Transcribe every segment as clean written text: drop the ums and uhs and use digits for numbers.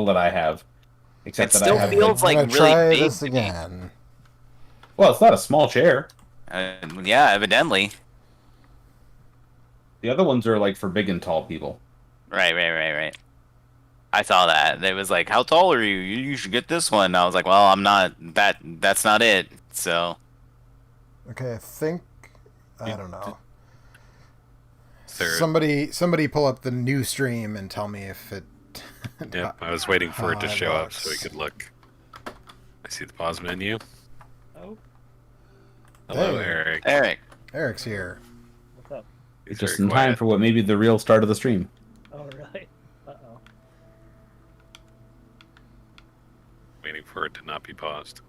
that I have. Except It that I still have feels like, like I'm gonna really try big this to me. again. well, it's not a small chair. Yeah, evidently. The other ones are like for big and tall people. Right. I saw that. It was like, how tall are you? You should get this one. I was like, well, I'm not that. That's not it. So Okay, I think I don't D- know. There, Somebody pull up the new stream and tell me if it. yep, I was waiting for it to How it show up so we looks. could look. I see the pause menu. Oh, Hello, Hey. Eric. Eric, Eric's here. what's up? He's Just very in time quiet. for what may be the real start of the stream. Oh, really? Uh-oh. Waiting for it to not be paused.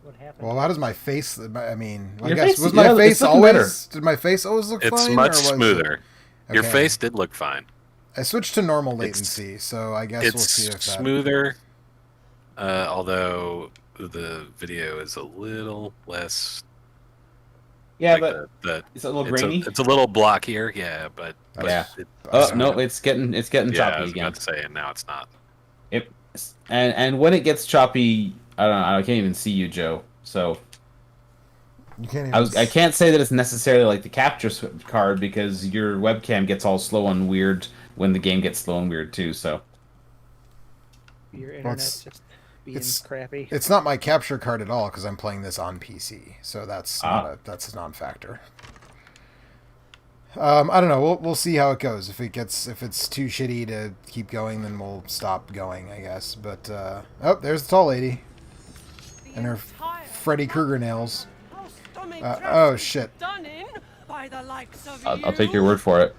What happened? Well, how does my face? I mean, I Your guess face- was my yeah, it's face looking always? Did my face always look It's fine? much or was it- smoother. Your Okay. face did look fine. I switched to normal It's- latency, so I guess we'll It's see if that. smoother, although the video is a little less. Yeah, like but the it's a little it's grainy. it's a little blockier, yeah, but Yeah. it- Oh Sorry. no, it's getting yeah, I choppy was again. about to say, and now it's not. It, and when it gets choppy, I don't know. I can't even see you, Joe. So You can't even. I can't say that it's necessarily like the capture card because your webcam gets all slow and weird when the game gets slow and weird too. So Your Well, internet's just being it's- crappy. It's not my capture card at all because I'm playing this on PC, so that's that's a non-factor. I don't know. We'll see how it goes. If it's too shitty to keep going, then we'll stop going, I guess. But oh, there's the tall lady and her Freddy Krueger nails. Oh shit. I'll take your word for it.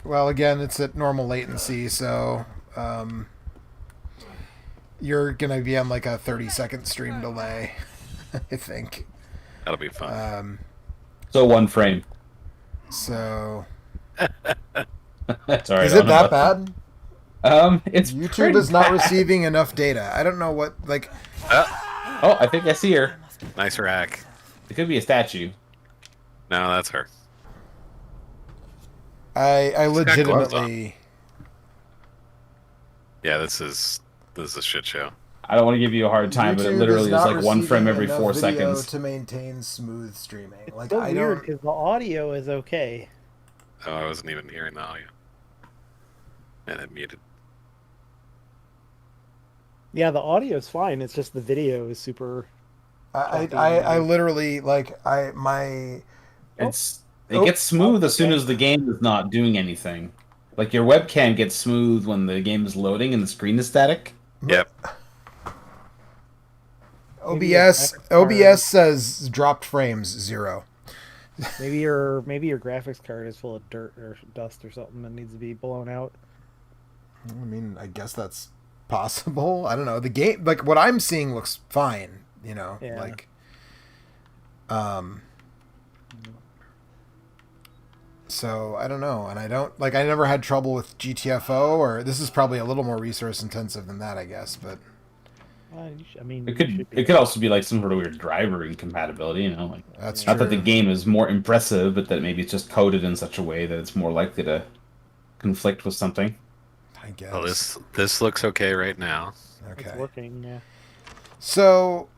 Well, again, it's at normal latency, so you're gonna be on like a 30-second stream delay, I think. That'll be fun. So one frame. So That's all right. is it that bad? It's YouTube pretty is not bad. receiving enough data. I don't know what like. Oh, I think I see her. Nice rack. It could be a statue. No, that's her. I got gloves legitimately. Yeah, this is a shit show. I don't want to give you a hard time, but it YouTube literally is not like one frame receiving every enough 4 video seconds. to maintain smooth streaming. It's Like so I weird don't. because the audio is okay. Oh, I wasn't even hearing the audio. And it muted. Yeah, the audio is fine. It's just the video is super. I literally like my. It gets smooth as soon as the game is not doing anything. Like your webcam gets smooth when the game is loading and the screen is static. Yep. Maybe your OBS graphics card- OBS says dropped frames 0. Maybe your graphics card is full of dirt or dust or something that needs to be blown out. I mean, I guess that's possible. I don't know. The game, like what I'm seeing, looks fine. You know, Yeah. like, so I don't know, and I don't like. I never had trouble with GTFO, or this is probably a little more resource intensive than that, I guess. But I mean, It you should be- could also be like some sort of weird driver incompatibility, you know, like that's not true. that the game is more impressive, but that maybe it's just coded in such a way that it's more likely to conflict with something. I guess. Well, this looks okay right now. It's Okay. working. Yeah. So,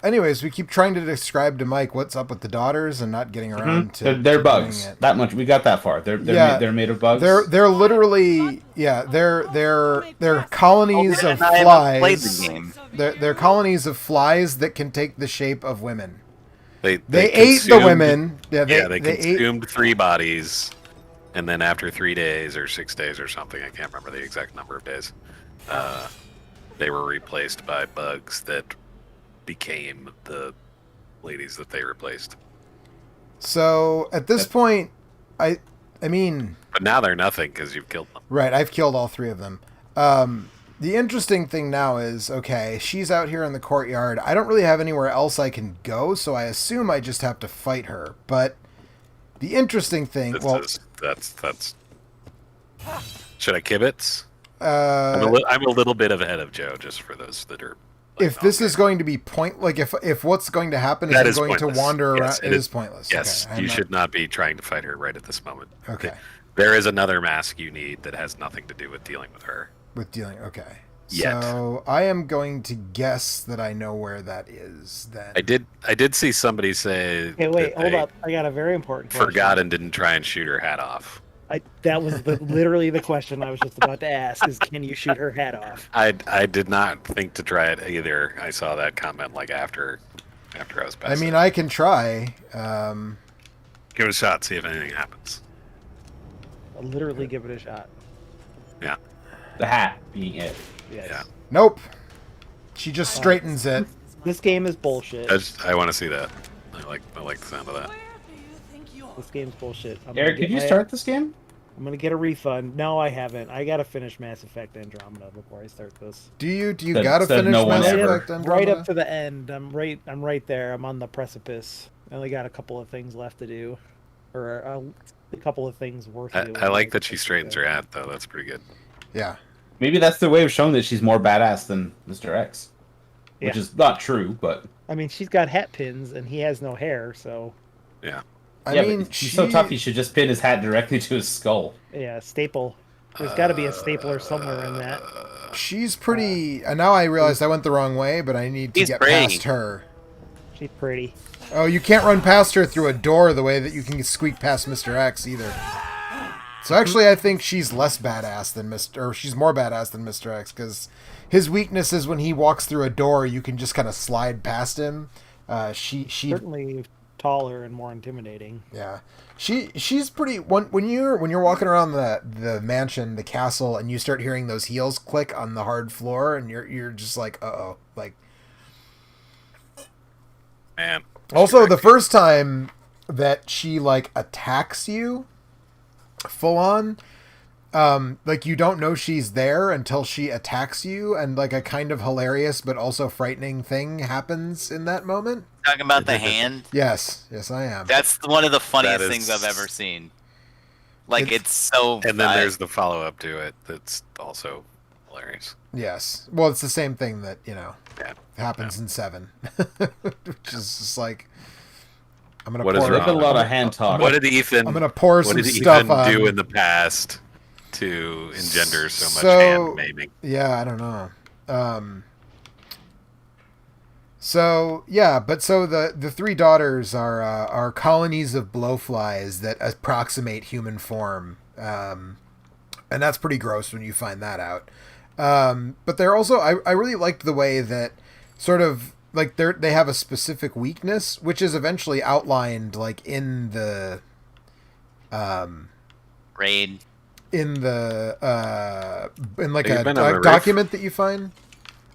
anyways, we keep trying to describe to Mike what's up with the daughters and not getting around to. They're to bugs. doing it. That much we got that far. They're Yeah. they're made of bugs. They're literally they're colonies Oh, of and I haven't played flies. the game. They're colonies of flies that can take the shape of women. They They ate the consumed- women. Yeah, They ate. consumed 3 bodies, and then after 3 days or 6 days or something, I can't remember the exact number of days, they were replaced by bugs that became the ladies that they replaced. So at this point, I mean, But now they're nothing because you've killed them. right? I've killed all 3 of them. The interesting thing now is, okay, she's out here in the courtyard. I don't really have anywhere else I can go, so I assume I just have to fight her. But the interesting thing, That's. Should I kibitz? I'm a little bit ahead of Joe, just for those that are. if this is going to be if what's going to happen is That I'm is going pointless. to wander Yes, around, it is pointless. Yes, Okay, you should not be trying to fight her right at this moment. Okay. There is another mask you need that has nothing to do with dealing with her. With dealing, okay. Yet. So I am going to guess that I know where that is. Then I did see somebody say. Okay, wait, that hold they up. I got a very important question. Forgot and didn't try and shoot her hat off. That was literally the question I was just about to ask: is can you shoot her hat off? I did not think to try it either. I saw that comment like after I was past. I mean, it. I can try. Give it a shot, see if anything happens. I'll literally give it a shot. Yeah. The hat being it. Yes. Yeah. Nope. She just straightens it. This game is bullshit. I want to see that. I like the sound of that. This game's bullshit. Eric, did you start this game? I'm gonna get a refund. No, I haven't. I gotta finish Mass Effect Andromeda before I start this. Do you Said- gotta said finish no one Mass ever. Effect Andromeda? Right up to the end. I'm right there. I'm on the precipice. I only got a couple of things left to do, or a couple of things worth doing. I like that she straightens her hat though. That's pretty good. Yeah. Maybe that's their way of showing that she's more badass than Mr. X. Which Yeah. is not true, but... I mean, she's got hat pins, and he has no hair, so Yeah. I mean, but he's so tough he should just pin his hat directly to his skull. yeah, staple. There's got to be a stapler somewhere in that. she's pretty. And now I realized I went the wrong way, but I need to She's get pretty. past her. She's pretty. Oh, you can't run past her through a door the way that you can squeak past Mr. X either. So actually, I think she's less badass than or she's more badass than Mr. X, because his weakness is when he walks through a door, you can just kind of slide past him. She Certainly taller and more intimidating. yeah, she's pretty. When you're walking around the mansion, the castle, and you start hearing those heels click on the hard floor, and you're just like, uh-oh, like. Man. Also, the first time that she like attacks you, full on, like you don't know she's there until she attacks you, and like a kind of hilarious but also frightening thing happens in that moment. Talking about the hand. Yes, I am. That's one of the funniest That is- things I've ever seen. Like It's- it's so. And then there's the follow up to it that's also hilarious. Yes. Well, it's the same thing that Yeah. happens in 7, which is just like I'm gonna What is pour. Look at a lot of hand talk. What did Ethan? I'm gonna pour what some did stuff Ethan on. do in the past to engender so much So- hand maiming? Yeah, I don't know. So yeah, but so the three daughters are colonies of blowflies that approximate human form, and that's pretty gross when you find that out. But they're also I really liked the way that sort of like they have a specific weakness, which is eventually outlined like in the raid. in like Have you been on the a roof? document that you find.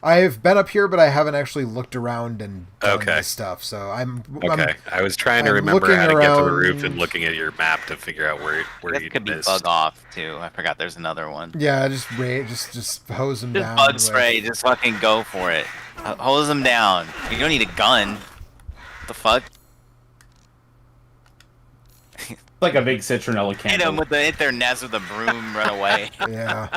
I've been up here, but I haven't actually looked around and done Okay. this stuff. So I'm Okay, I was trying to I'm remember looking how to get to the around- roof and looking at your map to figure out where That you could be missed. bug off too. I forgot there's another one. yeah, just hose them Just down. bug with- spray. Just fucking go for it. Hose them down. You don't need a gun. What the fuck? Like a big citronella Hit them candle. with hit their nest with a broom. Run away. Yeah.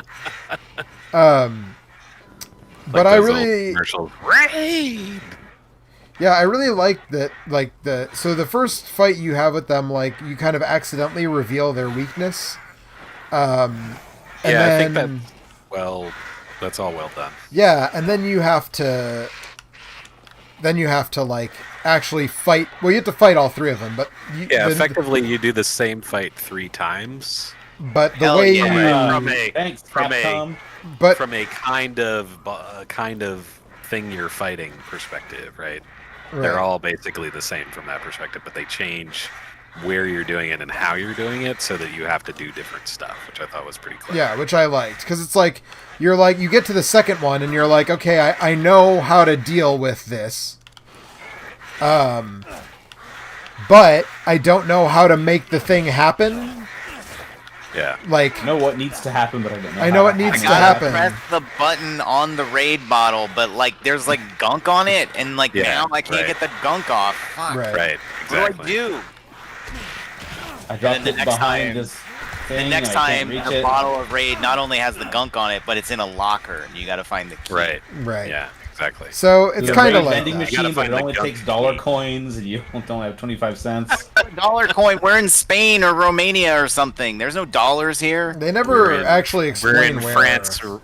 Like But I those old really, commercials. Raid! yeah, I really like that. Like the first fight you have with them, like you kind of accidentally reveal their weakness. And Yeah, I think then- that. Well, that's all well done. Yeah, and then you have to like actually fight. Well, you have to fight all three of them, but Yeah, effectively, you do the same fight 3 times. But the Hell way yeah. you, From a- Thanks, from a- Capcom. but From a kind of thing you're fighting perspective, right? right. They're all basically the same from that perspective, but they change where you're doing it and how you're doing it so that you have to do different stuff, which I thought was pretty clever. Yeah, which I liked, because it's like you get to the second one and you're like, okay, I know how to deal with this, but I don't know how to make the thing happen. Yeah. Like, I know what needs to happen, but I don't know. I know how what to needs I to gotta happen. press the button on the raid bottle, but like there's like gunk on it, and like Yeah, now I can't right. get the gunk off. Fuck. Right. Right. What Exactly. do I do? I dropped the it next behind time- this The thing. next I time, can't the reach it. bottle of raid not only has the gunk on it, but it's in a locker, and you got to find the key. Right. right. Yeah. exactly. So it's It's a kind of great like vending that. You gotta machine, but find it the only gun takes dollar key. coins, and you don't have 25 cents. Dollar coin. We're in Spain or Romania or something. There's no dollars here. They We're never in- actually We're explain in where.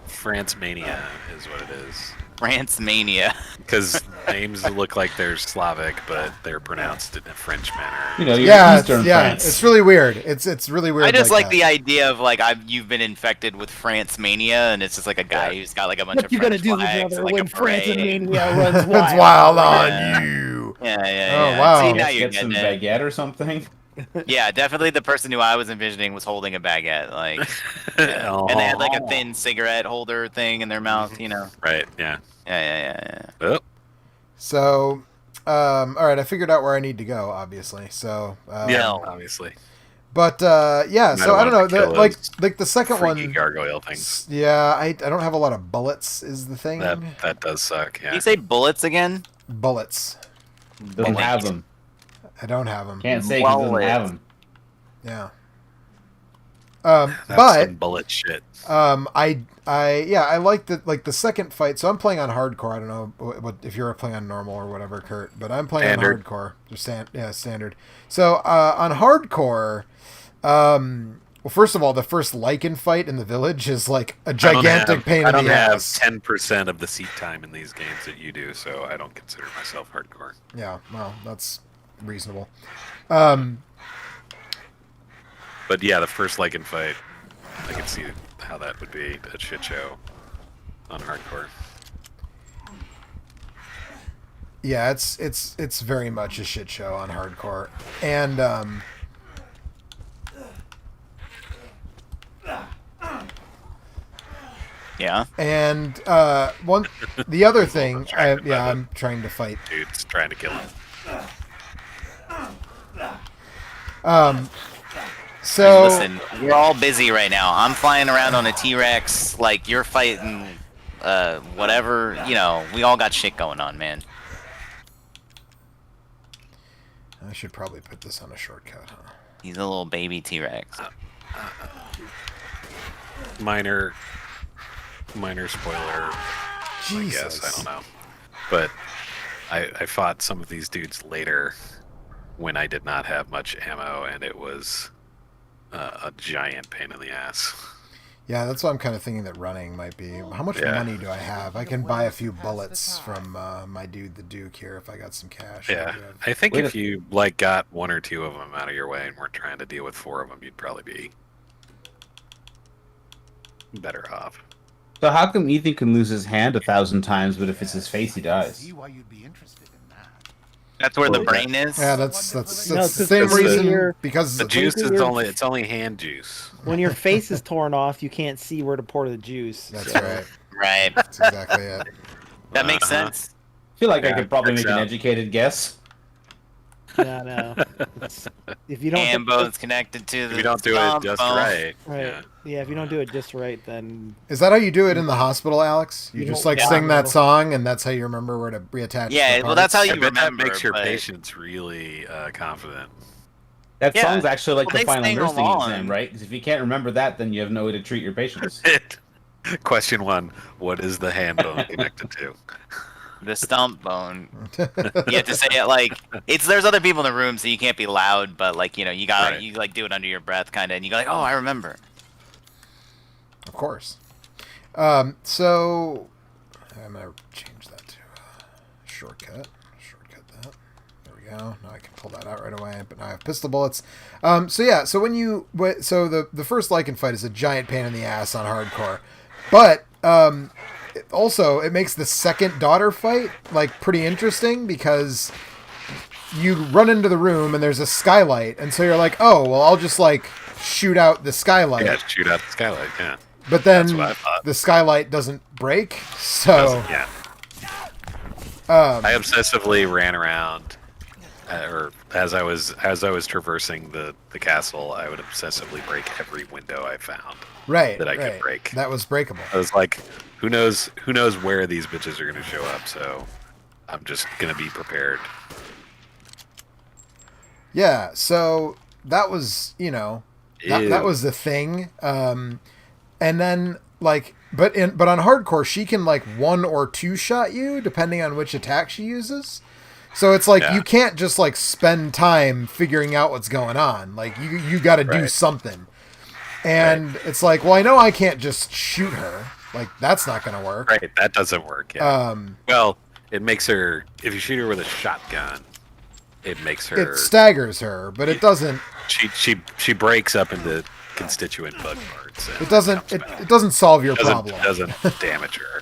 France mania is what it is. France mania. Because names look like they're Slavic, but they're pronounced in a French manner. You know, you're Yeah, Eastern yeah, France. it's really weird. It's really weird. I just like that. the idea of like you've been infected with France mania, and it's just like a guy who's got like a bunch What of you gonna French do, flags, brother, and, like when a France and parade. mania runs It's wild? wild Yeah. on you. Yeah. Oh, wow. See, now Let's you're get some getting it. baguette or something. Yeah, definitely the person who I was envisioning was holding a baguette, like, yeah. Oh. And they had like a thin cigarette holder thing in their mouth, you know. Right, yeah. Yeah. Oh, So, all right, I figured out where I need to go. Obviously, so yeah, Hell. obviously. But yeah, Might so I have don't know. wanted to kill Like those the second Freaky one. gargoyle things. Yeah, I don't have a lot of bullets. Is the thing. That does suck, Did yeah. you say bullets again? Bullets. Doesn't have them. I don't have them. Can't say 'cause it doesn't have them. Yeah. That's But some bullet shit. I like the second fight. So I'm playing on hardcore. I don't know what if you're playing on normal or whatever, Kurt, but I'm playing Standard. on hardcore. Just standard. So on hardcore, well, first of all, the first Lycan fight in the village is like a gigantic pain I in don't the have ass. 10% of the seat time in these games that you do, so I don't consider myself hardcore. Yeah, well, that's reasonable. But yeah, the first Lycan fight, I can see how that would be a shit show on hardcore. Yeah, it's very much a shit show on hardcore, and Yeah. and the other thing, I'm trying to fight. Dude's trying to kill him. So Listen, we're all busy right now. I'm flying around on a T-Rex, like you're fighting, whatever. You know, we all got shit going on, man. I should probably put this on a shortcut, huh? He's a little baby T-Rex. Minor spoiler, Jesus. I guess. I don't know. But I fought some of these dudes later when I did not have much ammo, and it was a giant pain in the ass. Yeah, that's why I'm kind of thinking that running might be. How much money do I have? I can buy a few bullets from my dude, the Duke here, if I got some cash. Yeah, I think if you like got one or two of them out of your way and weren't trying to deal with four of them, you'd probably be better off. So how come Ethan can lose his hand 1,000 times, but if it's his face, he dies? See why you'd be interested in that. That's where the brain is. Yeah, that's No, the it's same because reason you're- because The juice is you're- only hand juice. When your face is torn off, you can't see where to pour the juice. That's so- right. Right. That's exactly it. That makes Uh-huh. sense. I feel like I Yeah, could probably checks make an out. educated guess. No. If you don't, Hand bone's connected to the If you don't do it stump just bone. right, right? Yeah, if you don't do it just right, then Is that how you do it in the hospital, Alex? You You just don't- like yeah, sing that no. song, and that's how you remember where to reattach. Yeah, the well, that's how parts? you I bet that remember, makes your but- patients really confident. That Yeah. song's actually like Well, the they final sing nursing along. exam, right? Because if you can't remember that, then you have no way to treat your patients. Question 1: what is the hand bone connected to? The stump bone. You have to say it like it's. There's other people in the room, so you can't be loud. But like you know, you got to Right. you like do it under your breath, kind of, and you go like, oh, I remember. Of course. So I'm gonna change that to shortcut. Shortcut that. There we go. Now I can pull that out right away. But now I have pistol bullets. So when you the first Lycan fight is a giant pain in the ass on hardcore, but it makes the second daughter fight like pretty interesting because you run into the room and there's a skylight, and so you're like, oh well, I'll just like shoot out the skylight. Yeah, shoot out the skylight. Yeah, But then That's what I thought. the skylight doesn't break, so yeah. I obsessively ran around, or as I was traversing the castle, I would obsessively break every window I found. right that I could right. break. That was breakable. I was like, who knows where these bitches are going to show up? So I'm just going to be prepared. Yeah, so that was that was the thing. And then like But on hardcore, she can like 1 or 2 shot you depending on which attack she uses. So it's like you can't just like spend time figuring out what's going on. Like you got to do something. And it's like, well, I know I can't just shoot her. Like that's not going to work. Right, that doesn't work. Yeah. Well, it makes her. If you shoot her with a shotgun, it makes her. It staggers her, but it doesn't. She breaks up into constituent bug parts. It doesn't. It doesn't solve your problem. It doesn't damage her.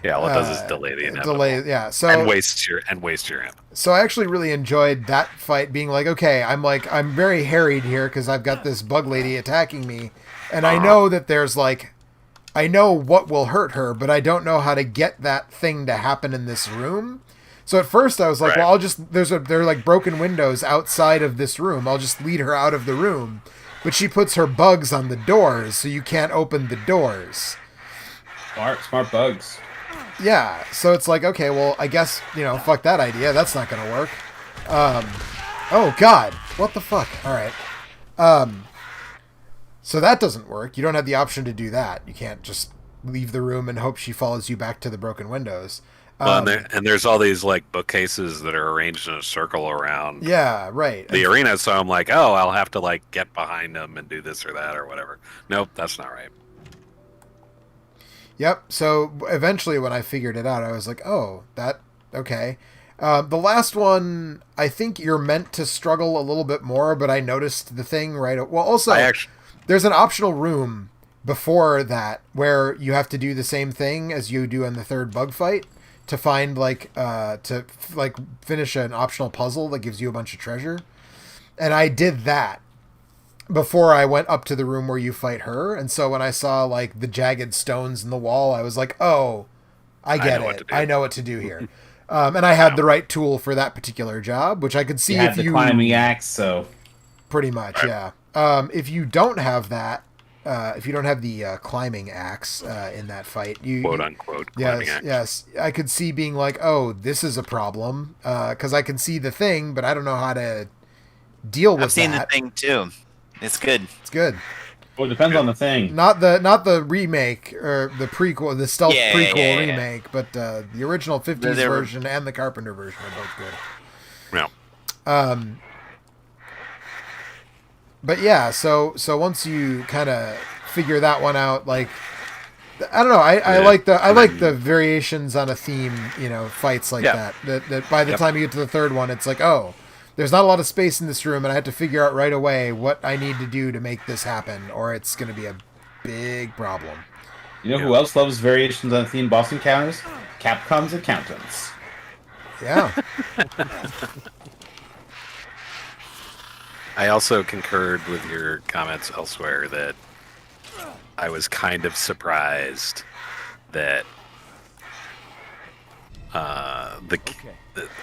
Yeah, all it does is delay the inevitable. Yeah. So and waste your ammo. So I actually really enjoyed that fight. Being like, okay, I'm very harried here because I've got this bug lady attacking me, and I know that there's like, I know what will hurt her, but I don't know how to get that thing to happen in this room. So at first I was like, well, I'll just there are like broken windows outside of this room. I'll just lead her out of the room, but she puts her bugs on the doors, so you can't open the doors. Smart bugs. Yeah, so it's like, okay, well, I guess, fuck that idea. That's not going to work. Oh, God. What the fuck? All right. So that doesn't work. You don't have the option to do that. You can't just leave the room and hope she follows you back to the broken windows. And there's all these, like, bookcases that are arranged in a circle around the arena, so I'm like, oh, I'll have to, like, get behind them and do this or that or whatever. Nope, that's not right. Yep. So eventually when I figured it out, I was like, oh, okay. The last one, I think you're meant to struggle a little bit more, but I noticed the thing right. Well, also, there's an optional room before that where you have to do the same thing as you do in the third bug fight to find finish an optional puzzle that gives you a bunch of treasure. And I did that before I went up to the room where you fight her. And so when I saw like the jagged stones in the wall, I was like, oh, I get it. I know what to do here. And I had the right tool for that particular job, which I could see if you... the climbing axe, so... Pretty much, yeah. If you don't have that, if you don't have the climbing axe in that fight... Quote-unquote climbing axe. Yes, I could see being like, oh, this is a problem. Because I can see the thing, but I don't know how to deal with that. I've seen the thing, too. It's good. It's good. Well, it depends on the thing. Not the remake or the prequel, the stealth prequel remake, but the original 50s version and the Carpenter version are both good. Yeah. But yeah, so once you kind of figure that one out, like I don't know, I like the variations on a theme, fights like that. That by the time you get to the third one, it's like, oh, there's not a lot of space in this room, and I have to figure out right away what I need to do to make this happen, or it's going to be a big problem. You know who else loves variations on theme boss encounters? Capcom's accountants. Yeah. I also concurred with your comments elsewhere that I was kind of surprised that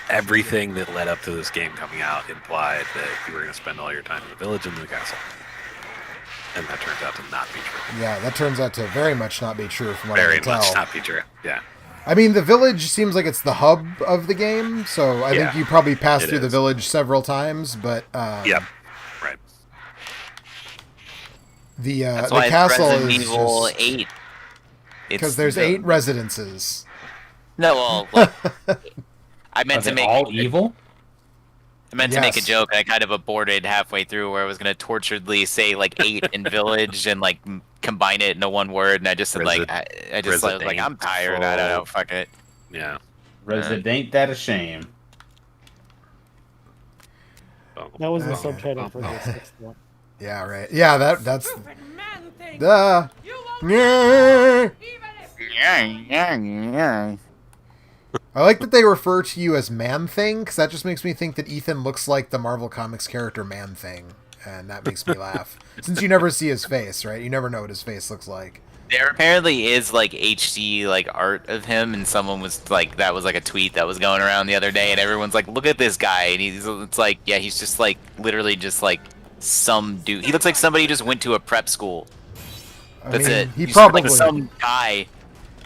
everything that led up to this game coming out implied that you were going to spend all your time in the village and the castle. And that turns out to not be true. Yeah, that turns out to very much not be true from what I can tell. Very much not be true, yeah. I mean, the village seems like it's the hub of the game, so I think you probably passed through the village several times, but... Yep, right. The why castle Resident is Evil just... 8. Because there's 8 residences. No, well, I meant to make all evil. I meant to make a joke. I kind of aborted halfway through where I was going to torturedly say like 8 in village and like combine it into one word, and I just said like I was like I'm tired. I don't know. Fuck it. Yeah. Resident that a shame. That was the subtitle for the sixth one. Yeah, right. Yeah, that's I like that they refer to you as Man-Thing, because that just makes me think that Ethan looks like the Marvel Comics character Man-Thing, and that makes me laugh. Since you never see his face, right? You never know what his face looks like. There apparently is like HD like art of him, and someone was like, that was like a tweet that was going around the other day, and everyone's like, look at this guy, and it's like, yeah, he's just like literally just like some dude. He looks like somebody just went to a prep school. That's it. He he's probably like some guy.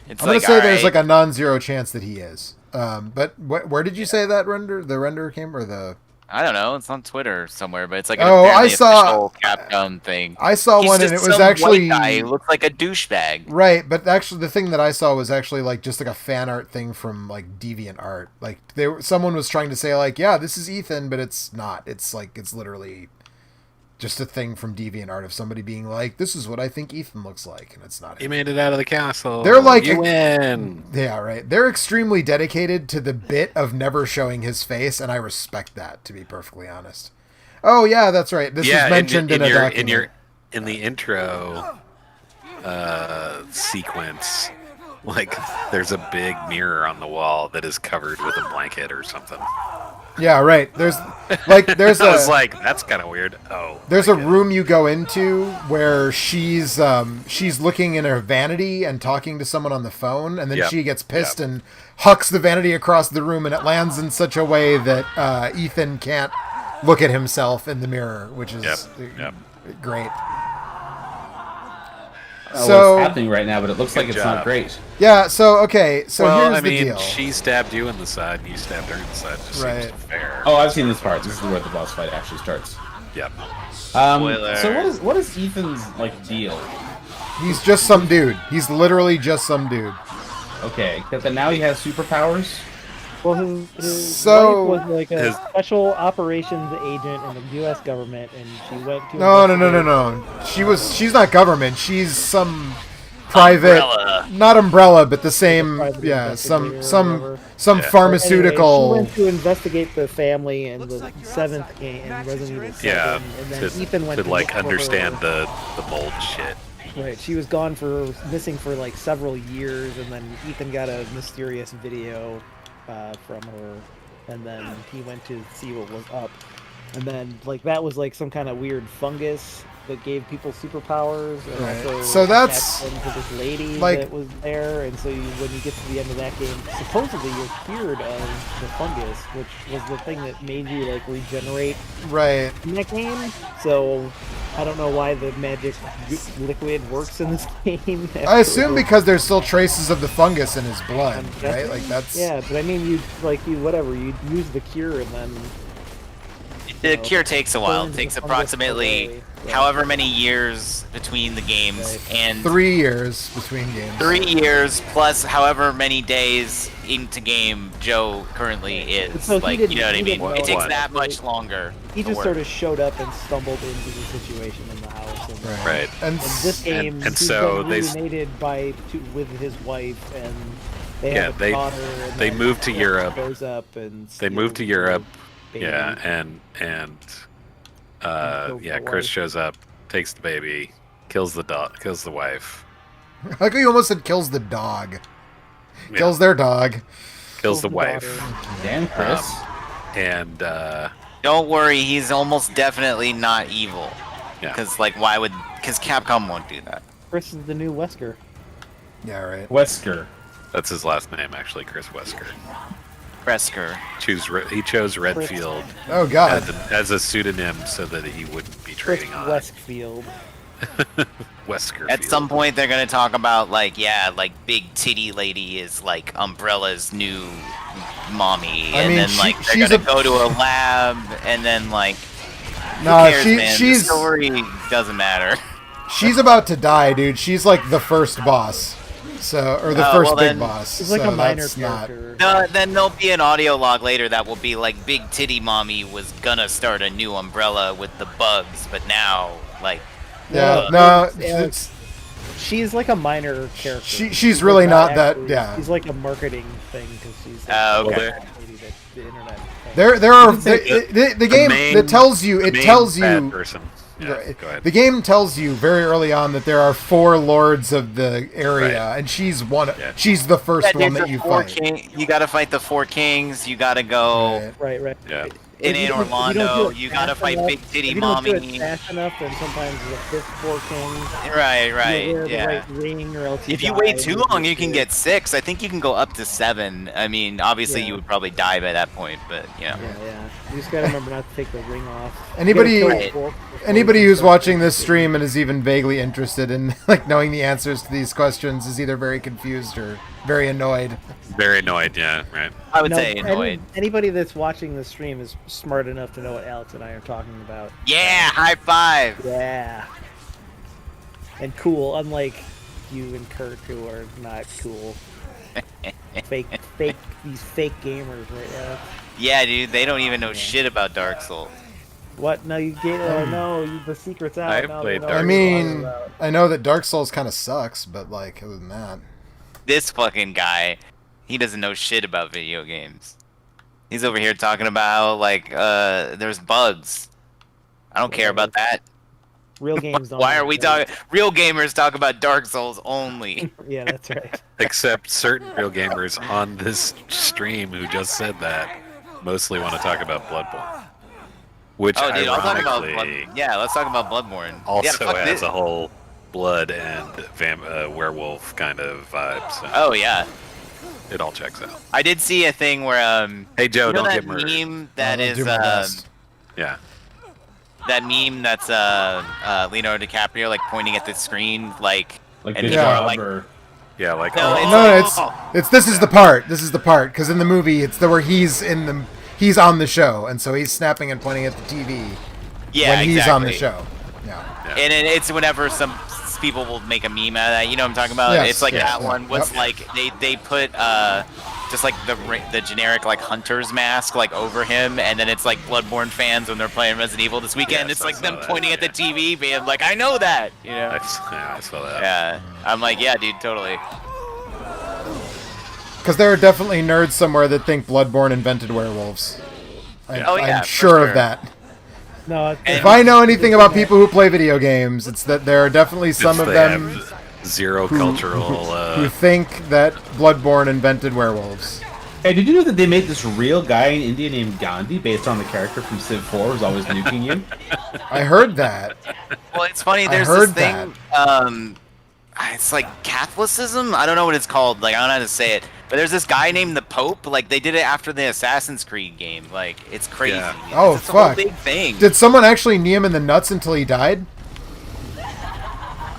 It's I'm gonna say there's like a non-zero chance that he is. But where did you say that the render came, or the? I don't know. It's on Twitter somewhere, but it's like Oh, I apparently saw- official Capcom thing. I saw He's one just and it was some actually white guy who looks like a douchebag. right, but actually the thing that I saw was actually like just like a fan art thing from like DeviantArt. Like someone was trying to say like, yeah, this is Ethan, but it's not. It's like it's literally just a thing from DeviantArt of somebody being like, this is what I think Ethan looks like, and it's not You him. made it out of the castle. They're like you win. Yeah, right. They're extremely dedicated to the bit of never showing his face, and I respect that, to be perfectly honest. Oh yeah, that's right. This is mentioned in a document. In the intro sequence, like there's a big mirror on the wall that is covered with a blanket or something. Yeah, right. There's I was like, that's kind of weird. Oh, there's a I get it. room you go into where she's looking in her vanity and talking to someone on the phone, and then Yep. she gets pissed and hucks the vanity across the room, and it lands in such a way that Ethan can't look at himself in the mirror, which is Yep. great. What's happening right now, but it looks like it's not job. great. Yeah, so okay, so well, here's I mean, the deal. she stabbed you in the side, and you stabbed her in the side. Just Right. seems fair. Oh, I've seen this part. This is where the boss fight actually starts. Yep. Spoiler. So what is Ethan's like deal? He's just some dude. He's literally just some dude. Okay, but now he has superpowers. Well, his So- wife was like a His- special operations agent in the U.S. government, and she went to No. investigate- She's not government. She's some private, Umbrella. not umbrella, but the same. private Yeah, some investigator or whatever. some Yeah. pharmaceutical. Anyway, she went to investigate the family in the 7th game in Resident Evil 7, Yeah. and then To, Ethan went to like look for understand her. the mold shit. Right, she was gone missing for like several years, and then Ethan got a mysterious video from her, and then he went to see what was up, and then like that was like some kind of weird fungus that gave people superpowers, and Right. also So that's, attached them to this lady like- that was there, and so when you get to the end of that game, supposedly you're cured of the fungus, which was the thing that made you like regenerate Right. in that game. So I don't know why the magic liquid works in this game. I assume because there's still traces of the fungus in his blood, right? Like that's. Yeah, but I mean, you use the cure and then The cure takes a while. It burns takes the fungus approximately away. Yeah. however many years between the games, Right. and 3 years between games. 3 years plus however many days into game Joe currently is. So he like, didn't- you know what I he mean? didn't know It takes what- that much longer. He to just work. sort of showed up and stumbled into the situation in the house. And Right. And in this game, and he's so been they- reunited with his wife, and they Yeah, have a they- daughter. And they then moved to he Europe. Goes up and They moved to steals Europe. the baby. Yeah, and killed yeah, the Chris wife. shows up, takes the baby, kills the dog, kills the wife, like you almost said, kills the dog. Yeah. Kills their dog. kills the the wife, daughter. Damn, Chris. and Don't worry, he's almost definitely not evil. Yeah. Because because Capcom won't do that. Chris is the new Wesker. Yeah, right. Wesker. that's his last name actually, Chris Wesker. Fresker. He chose Redfield Oh God. as a pseudonym so that he wouldn't be Chris trading on Westfield. Wesker. At some point, they're gonna talk about like big titty lady is like Umbrella's new mommy, I and mean, then like they're she's gonna a- go to a lab, and then like who No, cares, man? The story doesn't matter. she's about to die, dude. She's like the first boss. So, or the Oh, first well big then- boss. He's like so a minor that's not. character. No, then there'll be an audio log later that will be like big titty mommy was gonna start a new Umbrella with the bugs, but now like Yeah, No, no, it's- She's like a minor character. she's really not that- actually- yeah. She's like a marketing thing because she's. Oh, like, okay. the internet. there are say the game that tells you the main tells bad you person. Yeah, Right. go ahead. The game tells you very early on that there are 4 lords of the area, and she's one. Yeah. She's the first yeah, one there's that the you four fight. you gotta fight the 4 kings. You gotta go Right. Right. Yeah. in If you don't do Orlando. it You gotta fast fight enough- big titty if you don't do mommy. it fast enough, then sometimes the 5th 4 king. Right, You right, wear the yeah. right ring, or else If you die wait and too lose long, your you can shit. get 6. I think you can go up to 7. I mean, obviously Yeah. you would probably die by that point, but you know. Yeah. You just gotta remember not to take the ring off. Anybody- You gotta Right. kill Anybody who's watching this stream and is even vaguely interested in like knowing the answers to these questions is either very confused or very annoyed. Very annoyed, yeah, right. I would No, say annoyed. Anybody that's watching the stream is smart enough to know what Alex and I are talking about. Yeah, high five. Yeah. And cool, unlike you and Kurt, who are not cool. These fake gamers, right? Yeah, dude, they don't even know shit about Dark Souls. What? No, you get. Oh no, the secret's out. I've now played they know Dark I what you're talking mean, about. I know that Dark Souls kind of sucks, but like other than that, This fucking guy, he doesn't know shit about video games. He's over here talking about like there's bugs. I don't care about that. Real games don't. Why have are we bugs. talking? Real gamers talk about Dark Souls only. Yeah, that's right. Except certain real gamers on this stream who just said that mostly want to talk about Bloodborne. Which Oh, dude, I'll talk about ironically yeah, let's talk about Bloodborne. also yeah, fuck has this. a whole blood and werewolf kind of vibe. So Oh yeah, it all checks out. I did see a thing where Hey Joe, you know don't that get murdered. meme that I'll is do my best. Yeah. that meme that's Leonardo DiCaprio like pointing at the screen like Like and the people are job like or Yeah, like No, it's No, like- it's this is the part. This is the part because in the movie it's the where he's on the show and so he's snapping and pointing at the TV yeah, when he's exactly. on the show. Yeah. And it's whenever some people will make a meme out of that. You know what I'm talking about? Yes, It's like yes, that yeah, one was yep. like they put just like the generic like hunter's mask like over him, and then it's like Bloodborne fans when they're playing Resident Evil this weekend. Yes, it's I like saw them that, pointing at the yeah. TV, being like, "I know that," you know? I saw that. Yeah, I'm like, yeah, dude, totally. Because there are definitely nerds somewhere that think Bloodborne invented werewolves. Oh, yeah, I'm for sure sure. of that. No, If I know anything about people who play video games, it's that there are definitely some of They them have zero cultural. who think that Bloodborne invented werewolves. Hey, did you know that they made this real guy in India named Gandhi based on the character from Civ 4 who's always nuking you? I heard that. Well, it's funny. I There's heard this thing. It's like Catholicism. I don't know what it's called. Like I don't know how to say it. But there's this guy named the Pope. Like they did it after the Assassin's Creed game. Like it's crazy. Yeah. Oh, it's a whole fuck. big thing. Did someone actually knee him in the nuts until he died?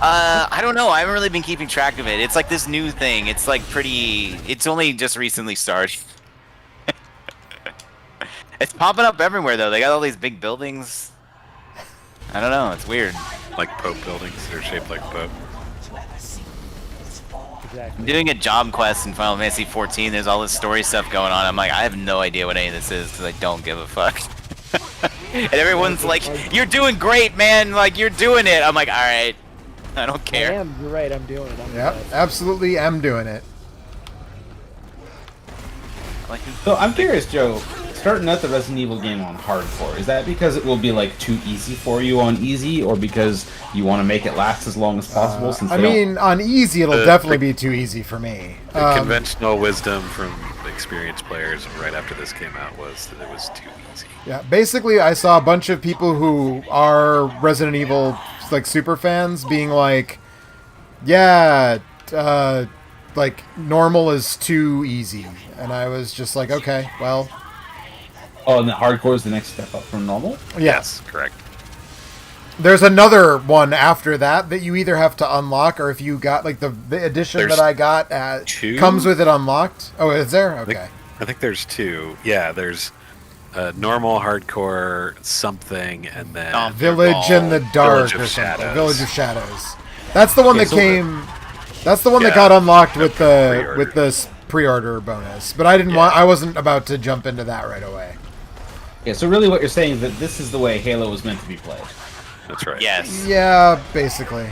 I don't know. I haven't really been keeping track of it. It's like this new thing. It's like pretty. It's only just recently started. It's popping up everywhere though. They got all these big buildings. I don't know. It's weird. Like Pope buildings. They're shaped like Pope. I'm exactly. doing a job quest in Final Fantasy 14. There's all this story stuff going on. I'm like, I have no idea what any of this is because I don't give a fuck. And everyone's like, "You're doing great, man. Like you're doing it." I'm like, "All right, I don't I care." am. You're right. I'm doing it. I'm Yep, doing it. absolutely am doing it. Like, So I'm curious, Joe, starting out the Resident Evil game on hardcore, is that because it will be like too easy for you on easy, or because you want to make it last as long as possible? Since I they don't- mean, on easy, it'll The- definitely be too easy for me. The conventional wisdom from experienced players right after this came out was that it was too easy. Yeah, basically, I saw a bunch of people who are Resident Evil like super fans being like, "Yeah, like normal is too easy," and I was just like, "Okay, well, oh, and the hardcore is the next step up from normal. yes." Correct. There's another one after that that you either have to unlock, or if you got like the edition There's that I got two? comes with it unlocked. Oh, is there? Okay. I think there's two. Yeah, there's normal, hardcore, something, and then Village in the Dark Village of or something. Shadows. Village of Shadows. That's the one Okay, that so came. That's the one that Yeah, got unlocked the with the pre-order. with the pre-order bonus. But I didn't Yeah. want. I wasn't about to jump into that right away. Yeah, so really what you're saying is that this is the way Halo was meant to be played. That's right. yes. Yeah, basically.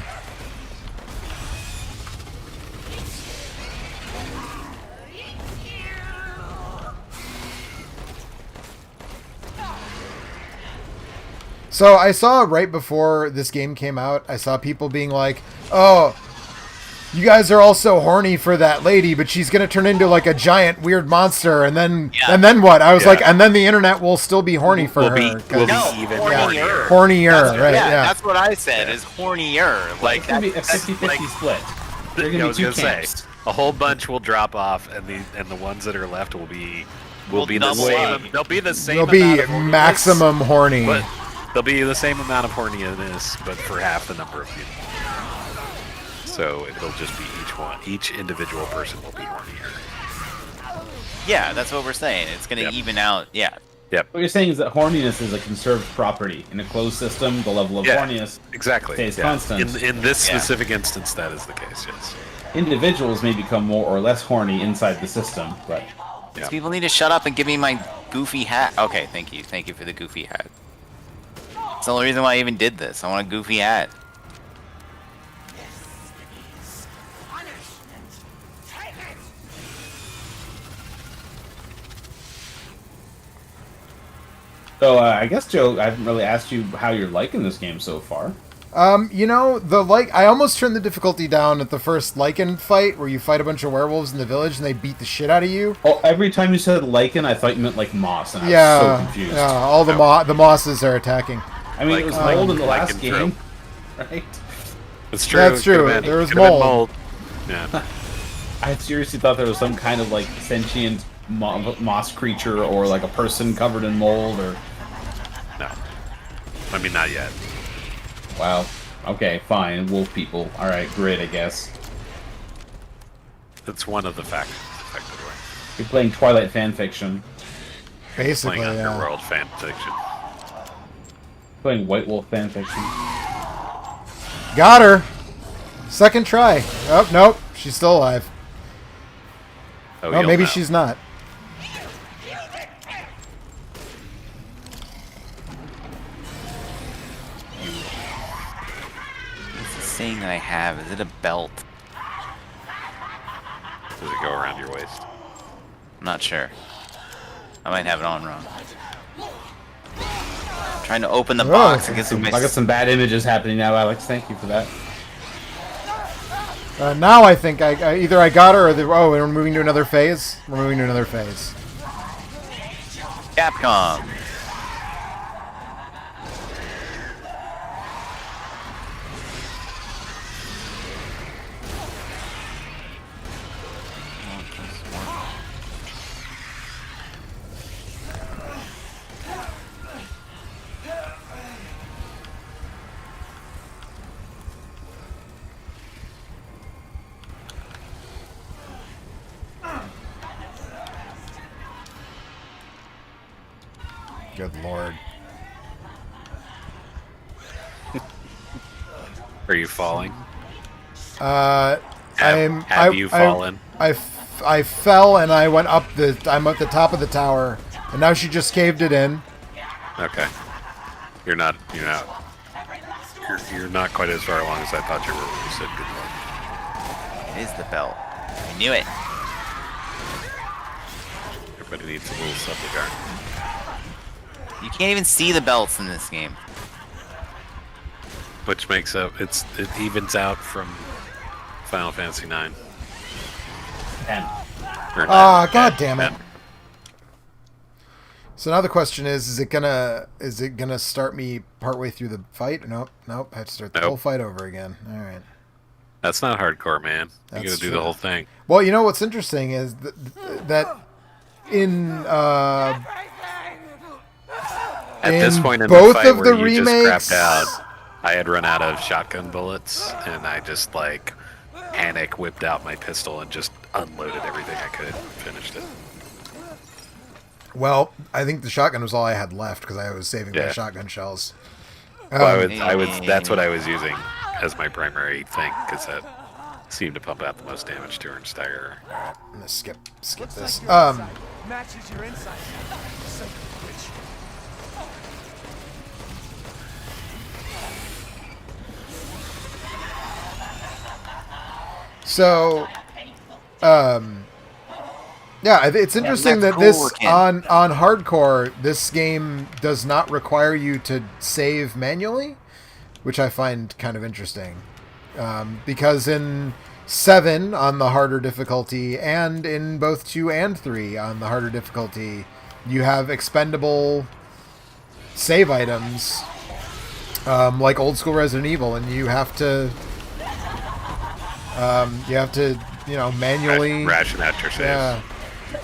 So I saw right before this game came out, I saw people being like, "Oh, you guys are all so horny for that lady, but she's gonna turn into like a giant weird monster, and then what?" I was Yeah. like, and then the internet will still be horny for We'll her. be 'cause- No, even hornier. hornier, That's, right? yeah, Yeah. that's what I said. Is hornier. Like It's going to be a that's- 50-50 split. There are I going was to be gonna two say camps. a whole bunch will drop off, and the ones that are left will be Will the double same. up. They'll be the same. They'll be amount of horniness, maximum horny. But There'll be the same amount of horniness, but for half the number of people. So it'll just be each individual person will be hornier. Yeah, that's what we're saying. It's gonna even out. Yeah. Yep. What you're saying is that horniness is a conserved property. In a closed system, the level of horniness exactly stays constant. In this specific instance, that is the case. Yes. Individuals may become more or less horny inside the system, but Yeah. People need to shut up and give me my goofy hat. Okay, thank you. Thank you for the goofy hat. That's the only reason why I even did this. I want a goofy hat. so I guess, Joe, I haven't really asked you how you're liking this game so far. You know, I almost turned the difficulty down at the first Lycan fight, where you fight a bunch of werewolves in the village and they beat the shit out of you. Oh, every time you said Lycan, I thought you meant like moss, and I was so confused. Yeah, all the the mosses are attacking. I mean, it was mold in the last game, right? It's true. That's true. Could've been- There was could've been mold. Yeah. I seriously thought there was some kind of like sentient moss creature or like a person covered in mold or... No. I mean, not yet. Wow. Okay, fine. Wolf people. Alright, great, I guess. That's one of the factors, effectively. You're playing Twilight fanfiction. Basically, Playing yeah. Underworld fan fiction. Playing White Wolf fanfiction. Got her. Second try. Oh, nope. She's still alive. Oh, you'll maybe know. she's not. What's this thing that I have? Is it a belt? Does it go around your waist? I'm not sure. I might have it on wrong. I'm trying to open the box and get some. I got some bad images happening now, Alex. Thank you for that. Now I think I either I got her or we're moving to another phase. We're moving to another phase. Capcom. Good lord. Are you falling? Have you fallen? I fell and I went up I'm at the top of the tower, and now she just caved it in. Okay. You're not quite as far along as I thought you were when you said good luck. It is the belt. I knew it. Everybody needs a little subligard. You can't even see the belts in this game. Which makes up it evens out from Final Fantasy 9. 10. Ah, god damn it. So now the question is it gonna start me partway through the fight? Nope. I have to start the whole fight over again. Alright. That's not hardcore, man. You That's gotta do true. the whole thing. Well, you know what's interesting is that in At this point in both the fight of where the you remakes, just crapped out, I had run out of shotgun bullets, and I just like panic whipped out my pistol and just unloaded everything I could and finished it. well, I think the shotgun was all I had left because I was saving my Yeah. shotgun shells. Well, that's what I was using as my primary thing, because that seemed to pump out the most damage to her and stagger her. I'm gonna skip Looks this. like your insight matches your insight. Son of a bitch. So, yeah, it's interesting that's that this cool looking. on hardcore, this game does not require you to save manually, which I find kind of interesting, because in 7 on the harder difficulty and in both 2 and 3 on the harder difficulty, you have expendable save items, like old school Resident Evil, and you have to manually Ration out your saves. yeah.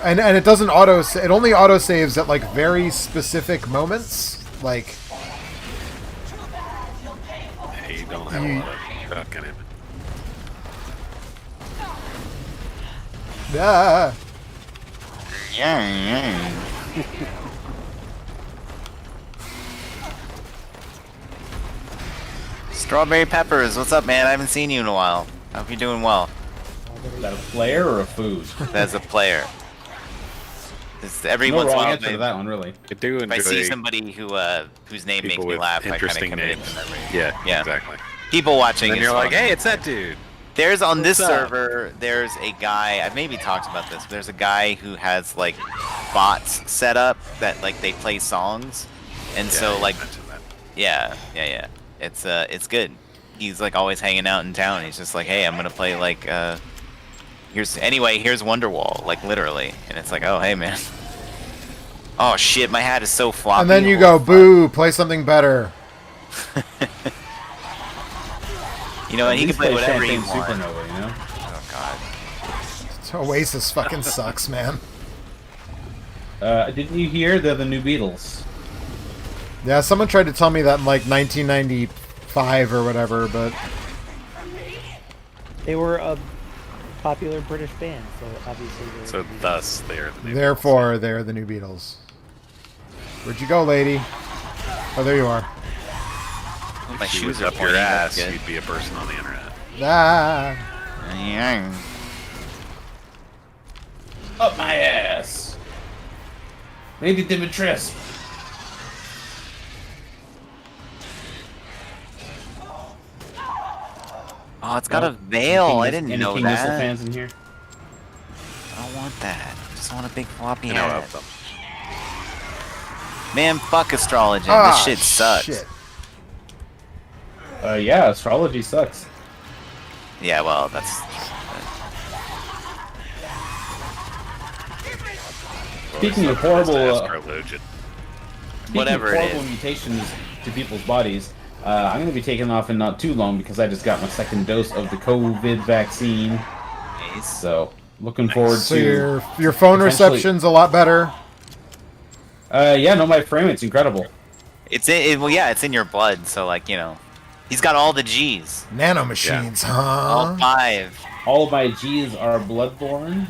And it doesn't it only auto saves at like very specific moments, like don't have a lot of duck in it. Ah. Strawberry Peppers, what's up, man? I haven't seen you in a while. I hope you're doing well. Is that a player or a food? As a player. Every No once in a wrong while, answer to that one, really. I do if enjoy I see somebody whose name makes people me with laugh, I kind of interesting commit names. to memory. Yeah, exactly. People watching And then is you're like, fun. hey, it's that dude. There's on this What's up? server, there's a guy, I've maybe talked about this, there's a guy who has like bots set up that like they play songs. And Yeah, so you like mentioned that. yeah. It's good. He's like always hanging out in town. He's just like, hey, I'm gonna play like here's Wonderwall, like literally. And it's like, oh hey man. Oh shit, my hat is so floppy. And then you Holy go, fuck. boo, play something better. You know, and he can play whatever he Champagne wants. Supernova, you know? Oh god. Oasis fucking sucks, man. Didn't you hear they're the new Beatles? Yeah, someone tried to tell me that in like 1995 or whatever, but They were a popular British band, so obviously they're. So thus they are the new therefore they're the new Beatles. Where'd you go, lady? Oh, there you are. My If you shoes was are up your pointing, that's ass, good. you'd be a person on the internet. Ah. Yeah. Up my ass. Lady Dimitrescu. Oh, it's got a veil. I didn't Any know King Missile that. fans in here? I don't want that. I just want a big floppy You know hat. of them. Man, fuck astrology. Ah, This shit sucks. Shit. Yeah, astrology sucks. Yeah, well, that's. Speaking of Always horrible, supposed to ask our Logid. Whatever it horrible is. mutations to people's bodies, I'm going to be taking off in not too long because I just got my second dose of the COVID vaccine. Nice. So, looking forward So to... your phone potentially- reception's a lot better. Yeah, no, my frame rate's incredible. Well, yeah, it's in your blood, so like, you know, he's got all the G's, Nanomachines, all huh? 5. All of my G's are bloodborne.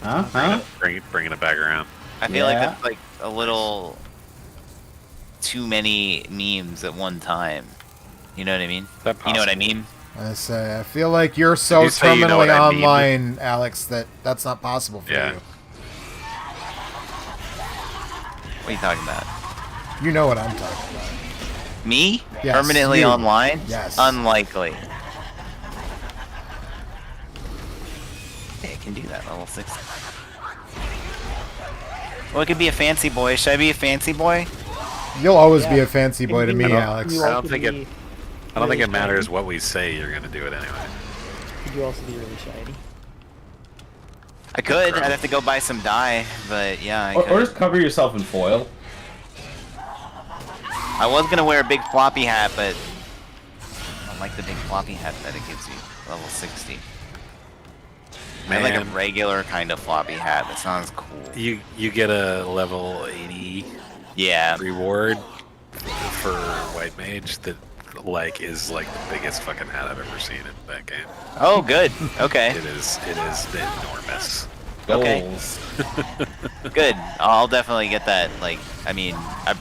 Huh? Bringing it back around. I feel like Yeah. that's like a little too many memes at one time. You know what I mean? Is that You know what I possible? mean? I say, I feel like you're so you say you know terminally what I mean? online, Alex, that that's not possible for Yeah. you. What are you talking about? You know what I'm talking about. Me? Yes, Permanently you. online? Yes. Unlikely. Hey, I can do that, level 6. Well, it could be a fancy boy. Should I be a fancy boy? You'll always be Yeah. a fancy boy to And me, you- Alex. you I don't also think it- be I don't think really it matters shiny. what we say. You're gonna do it anyway. Could you also be really shiny? I could. I'd have to go buy some dye, but yeah, I Or could. just cover yourself in foil. I was gonna wear a big floppy hat, but I don't like the big floppy hat that it gives you. Level 60. I like a Man. regular kind of floppy hat. That sounds cool. You get a level 80 Yeah. reward for White Mage that is like the biggest fucking hat I've ever seen in that game. Oh, good. Okay. It is enormous. Okay. Goals. Good. I'll definitely get that. Like, I mean, I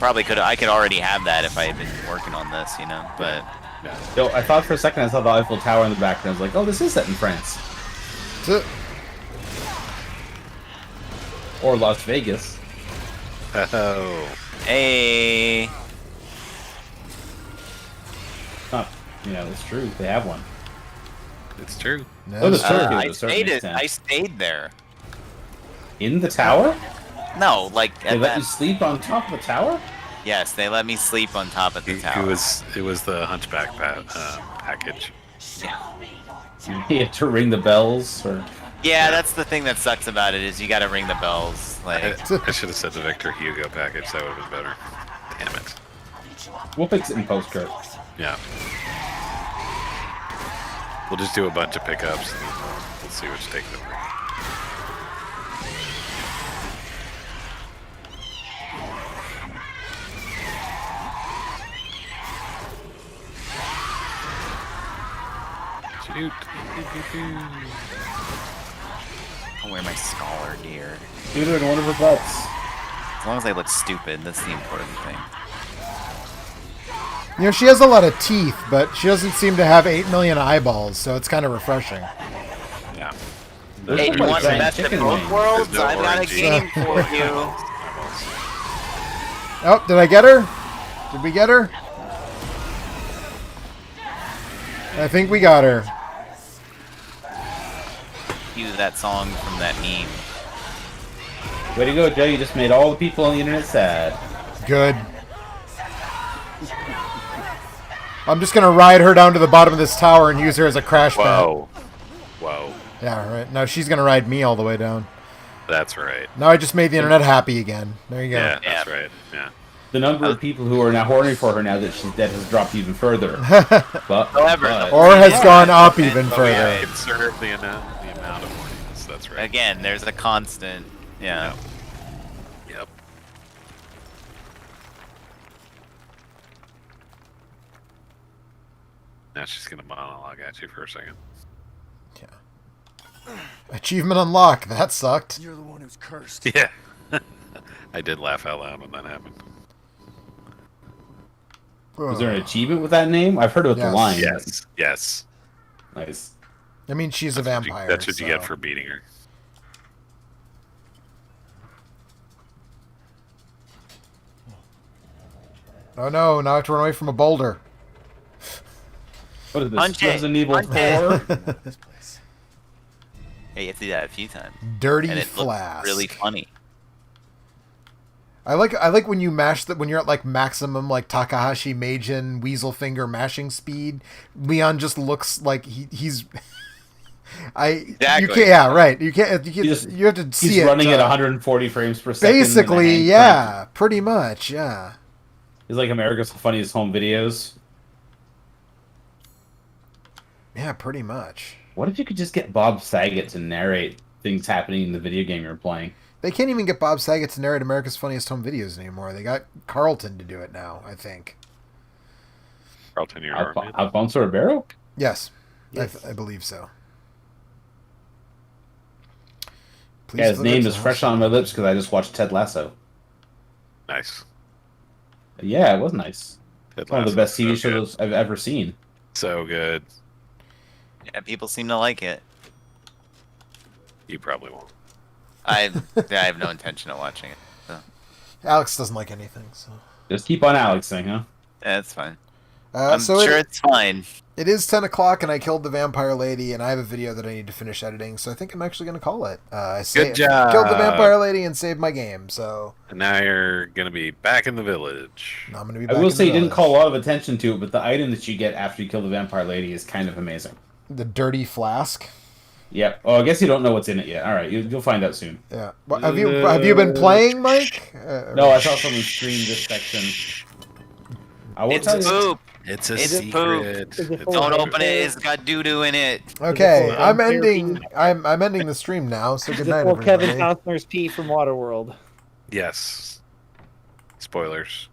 could already have that if I had been working on this, you know. But Yeah. Yo, I thought for a second I saw the Eiffel Tower in the background. I was like, oh, this is set in France. So- Or Las Vegas. Oh, hey, Huh. Yeah, that's true. They have one. it's true. No, Oh, the it's- Turkey to I a certain extent. I stayed there. In the tower? No, like They at let that. you sleep on top of the tower? Yes, they let me sleep on top of the tower. It was the Hunchback package. You had to ring the bells, or Yeah, that's the thing that sucks about it is you got to ring the bells. Like, I should have said the Victor Hugo package. That would have been better. Damn it. we'll fix it in post, Kurt. Yeah. We'll just do a bunch of pickups and we'll see which takes over. I'll wear my scholar gear. Shoot her in one of her butts. As long as I look stupid, that's the important thing. You know, she has a lot of teeth, but she doesn't seem to have 8 million eyeballs, so it's kind of refreshing. Yeah. Hey, you want the giant best of chicken both wing. worlds? There's no I've got a orangey. game for you. Oh, did I get her? Did we get her? I think we got her. Cue that song from that meme. Way to go, Joe. You just made all the people on the internet sad. Good. I'm just gonna ride her down to the bottom of this tower and use her as a crash pad. Whoa. Whoa. Yeah, right. Now she's gonna ride me all the way down. That's right. Now I just made the internet happy again. There you go. Yeah, that's Yeah. right. Yeah. The number of people who are now horny for her now that she's dead has dropped even further. However, Or has Yeah. gone up even But we further. conserve the amount of horniness. That's right. Again, there's a constant. Yeah. Yep. Now she's gonna monologue at you for a second. Achievement unlocked. That sucked. You're the one who's cursed. Yeah. I did laugh out loud when that happened. Is there an achievement with that name? I've heard it with Yes. the line. Yes. Yes. Nice. I mean, she's a vampire. That's what you get so- for beating her. Oh no! Now I have to run away from a boulder. What is this? Punch it. Resident Evil Punch it. 4? This place. Hey, you have to do that a few times. Dirty And it flask. looks really funny. I like when you mash that when you're at like maximum like Takahashi Meijin weasel finger mashing speed. Leon just looks like he's. You Exactly. can't. Yeah, right. You can't. You have to see He's it. running at 140 frames per second. in a Basically, hand yeah, crank. pretty much, yeah. He's like America's Funniest Home Videos. Yeah, pretty much. What if you could just get Bob Saget to narrate things happening in the video game you're playing? They can't even get Bob Saget to narrate America's Funniest Home Videos anymore. They got Carlton to do it now, I think. Carlton, you're our man. Alfonso Ribeiro? Yes, Yes. I believe so. Please Yeah, his deliver name to is the fresh house. on my lips because I just watched Ted Lasso. Nice. Yeah, it was nice. Ted One of the Lasso, best TV so good. shows I've ever seen. So good. Yeah, people seem to like it. You probably won't. I have no intention of watching it. So. Alex doesn't like anything, so. Just keep on Alexing, huh? Yeah, it's fine. I'm So sure it's fine. it is 10 o'clock, and I killed the vampire lady, and I have a video that I need to finish editing, so I think I'm actually going to call it. Good job. Killed the vampire lady and saved my game, so And now you're gonna be back in the village. now I'm going to be I back will in say you the didn't village. call a lot of attention to it, but the item that you get after you kill the vampire lady is kind of amazing. The dirty flask. Yep. Oh, I guess you don't know what's in it yet. All right, you'll find out soon. Yeah. What, have you been playing, Mike? No, I saw someone stream this section. I will It's tell you. poop. It's a It's secret. Is it It's full Don't of open it. It's got doo doo in it. Okay, Is it full I'm of ending. therapy? I'm ending the stream now. So good night, Well, Kevin everybody. Costner's pee from Waterworld. Yes. Spoilers.